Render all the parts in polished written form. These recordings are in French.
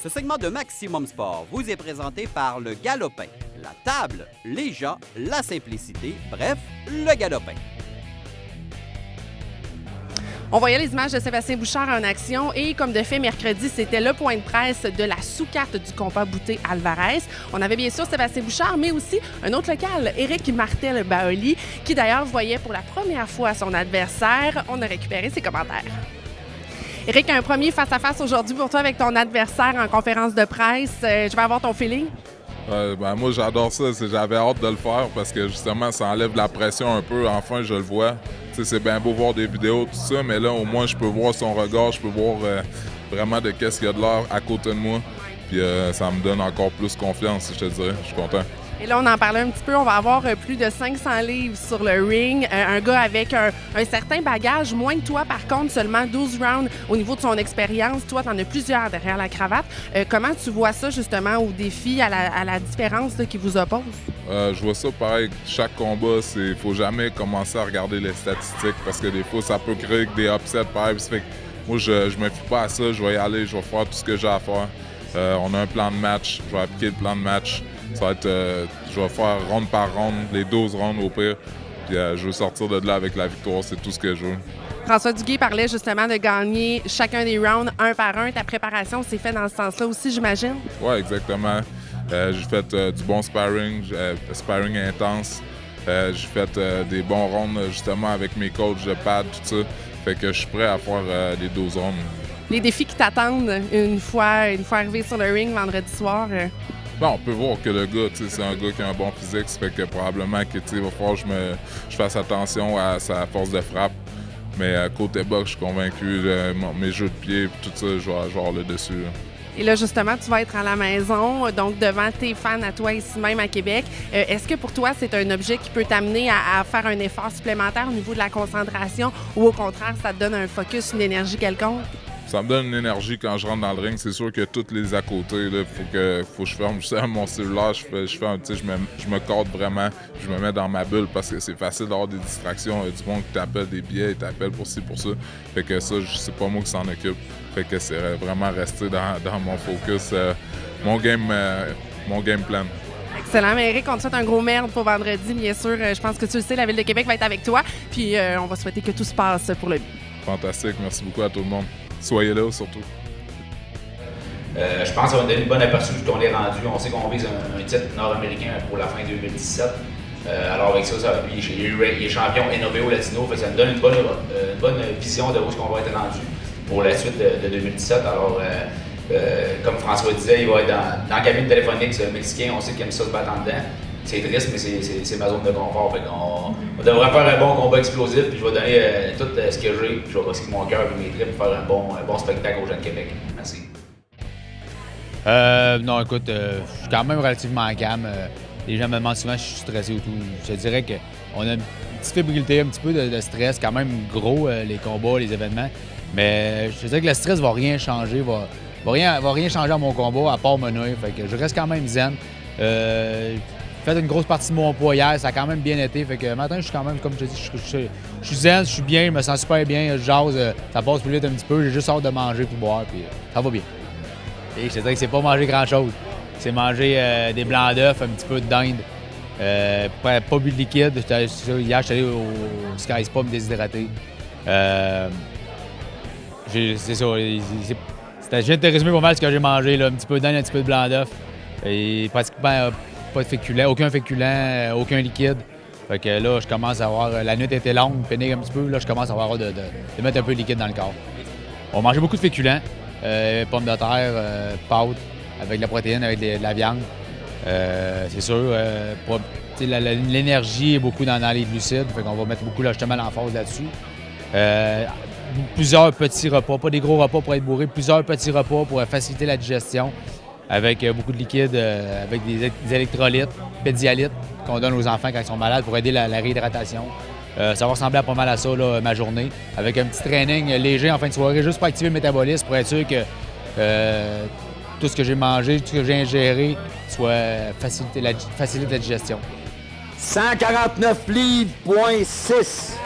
Ce segment de Maximum Sport vous est présenté par le Galopin. La table, les gens, la simplicité, bref, le Galopin. On voyait les images de Sébastien Bouchard en action et comme de fait, mercredi, c'était le point de presse de la sous-carte du combat Boutet-Alvarez. On avait bien sûr Sébastien Bouchard, mais aussi un autre local, Éric Martel-Baoli, qui d'ailleurs voyait pour la première fois son adversaire. On a récupéré ses commentaires. Éric, un premier face-à-face aujourd'hui pour toi avec ton adversaire en conférence de presse. Je vais avoir ton feeling. Moi, j'adore ça. J'avais hâte de le faire parce que justement, ça enlève la pression un peu. Enfin, je le vois. C'est bien beau voir des vidéos, tout ça, mais là, au moins, je peux voir son regard. Je peux voir vraiment de qu'est-ce qu'il y a de l'air à côté de moi. Puis ça me donne encore plus confiance, je te dirais. Je suis content. Et là, on en parlait un petit peu. On va avoir plus de 500 livres sur le ring. Un gars avec un certain bagage, moins que toi, par contre, seulement 12 rounds au niveau de son expérience. Toi, tu en as plusieurs derrière la cravate. Comment tu vois ça, justement, au défi, à la différence là, qui vous oppose? Je vois ça pareil. Chaque combat, il faut jamais commencer à regarder les statistiques parce que des fois, ça peut créer des upsets pareil. Ça fait que moi, je me fie pas à ça. Je vais y aller, je vais faire tout ce que j'ai à faire. On a un plan de match. Je vais appliquer le plan de match. Ça va être, je vais faire ronde par ronde, les 12 rondes au pire. Puis je veux sortir de là avec la victoire, c'est tout ce que je veux. François Duguay parlait justement de gagner chacun des rounds un par un. Ta préparation s'est faite dans ce sens-là aussi, j'imagine? Oui, exactement. J'ai fait du bon sparring intense. J'ai fait des bons rounds justement avec mes coachs de pad, tout ça. Fait que je suis prêt à faire les 12 rounds. Les défis qui t'attendent une fois arrivé sur le ring vendredi soir? On peut voir que le gars, c'est un gars qui a un bon physique, ça fait que probablement que il va falloir que je fasse attention à sa force de frappe. Mais côté boxe, je suis convaincu, mes jeux de pied, tout ça, je vais avoir le dessus. Là. Et là, justement, tu vas être à la maison, donc devant tes fans à toi ici même à Québec. Est-ce que pour toi, c'est un objet qui peut t'amener à faire un effort supplémentaire au niveau de la concentration ou au contraire, ça te donne un focus, une énergie quelconque? Ça me donne une énergie quand je rentre dans le ring. C'est sûr que toutes les à côté, il faut que je ferme juste mon cellulaire. Je me cadre vraiment. Je me mets dans ma bulle parce que c'est facile d'avoir des distractions. Il y a du monde qui t'appelle des billets, ils t'appellent pour ci, pour ça. Fait que ça, c'est pas moi qui s'en occupe. Fait que c'est vraiment rester dans mon focus, mon game plan. Excellent. Mais Éric, on te souhaite un gros merde pour vendredi, bien sûr. Je pense que tu le sais, la Ville de Québec va être avec toi. Puis on va souhaiter que tout se passe pour le mieux. Fantastique. Merci beaucoup à tout le monde. Soyez là, surtout. Je pense qu'on va donner une bonne aperçu de qu'on est rendu. On sait qu'on vise un titre nord-américain pour la fin 2017. Alors avec ça va bien. Il est champion Innoveo Latino, fait que ça nous donne une bonne vision de où on va être rendu pour la suite de 2017. Alors, comme François disait, il va être dans la cabine téléphonique, c'est un Mexicain, on sait qu'il aime ça se battre en dedans. C'est triste, mais c'est ma zone de confort. Fait on devrait faire un bon combat explosif, puis je vais donner tout ce que j'ai, puis je vais risquer mon cœur et mes tripes pour faire un bon spectacle aux gens de Québec. Merci. Non, écoute, je suis quand même relativement calme. Les gens me demandent souvent si je suis stressé ou tout. Je dirais qu'on a une petite fébrilité, un petit peu de stress, quand même gros, les combats, les événements. Mais je dirais que le stress va rien changer, va rien changer à mon combat, à part me nuire. Fait que je reste quand même zen. J'ai fait une grosse partie de mon poids hier, ça a quand même bien été. Fait que matin, je suis quand même, comme je te dis, je suis zen, je suis bien, je me sens super bien, je jase, ça passe plus vite un petit peu, j'ai juste hâte de manger puis boire, puis ça va bien. Et je te dirais que c'est pas manger grand-chose. C'est manger des blancs d'œufs, un petit peu de dinde, pas bu de liquide. Hier, je suis allé au Sky Spa me déshydrater. C'est ça, je viens de te résumer pas mal ce que j'ai mangé, là, un petit peu de dinde, un petit peu de blanc d'œuf. Et pratiquement pas de féculent, aucun féculent, aucun liquide. Fait que là, je commence à avoir... La nuit était longue, pénible un petit peu. Là, je commence à avoir de mettre un peu de liquide dans le corps. On mangeait beaucoup de féculents. Pommes de terre, pâtes, avec de la protéine, avec de la viande. C'est sûr, l'énergie est beaucoup dans les glucides. Fait qu'on va mettre beaucoup justement l'emphase là-dessus. Plusieurs petits repas, pas des gros repas pour être bourré, plusieurs petits repas pour faciliter la digestion. Avec beaucoup de liquide, avec des électrolytes, pédialytes qu'on donne aux enfants quand ils sont malades pour aider la réhydratation. Ça va ressembler à pas mal à ça, là, ma journée, avec un petit training léger en fin de soirée, juste pour activer le métabolisme, pour être sûr que tout ce que j'ai mangé, tout ce que j'ai ingéré, facilite la digestion. 149 livres, point 6.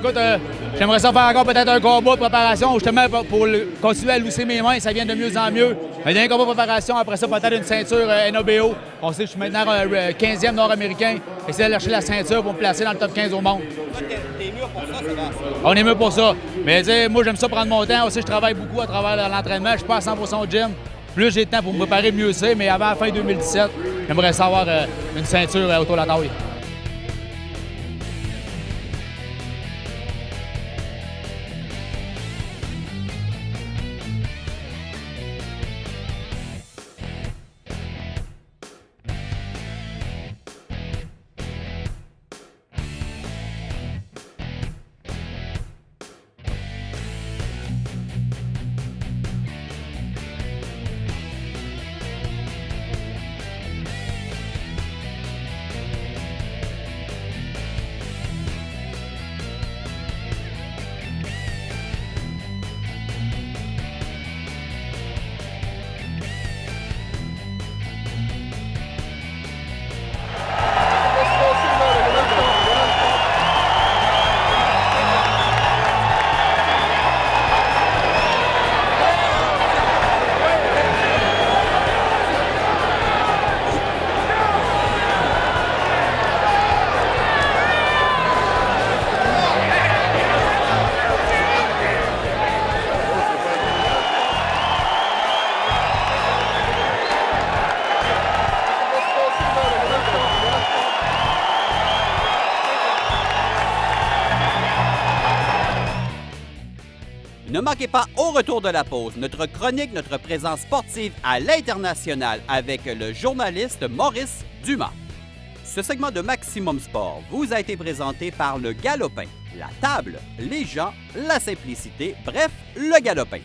écoute, j'aimerais ça faire encore peut-être un combat de préparation, justement, pour continuer à lousser mes mains. Ça vient de mieux en mieux. Un dernier combat de préparation, après ça, peut-être une ceinture NOBO. On sait que je suis maintenant 15e nord-américain. Essayer d'aller chercher la ceinture pour me placer dans le top 15 au monde. T'es mieux pour ça, Sébastien. On est mieux pour ça. Mais moi, j'aime ça prendre mon temps. Aussi, je travaille beaucoup à travers l'entraînement. Je suis pas à 100% au gym. Plus j'ai le temps pour me préparer, mieux c'est. Mais avant la fin 2017, j'aimerais savoir une ceinture autour de la taille. Ne manquez pas, au retour de la pause, notre chronique, notre présence sportive à l'international avec le journaliste Maurice Dumas. Ce segment de Maximum Sport vous a été présenté par le Galopin. La table, les gens, la simplicité, bref, le Galopin.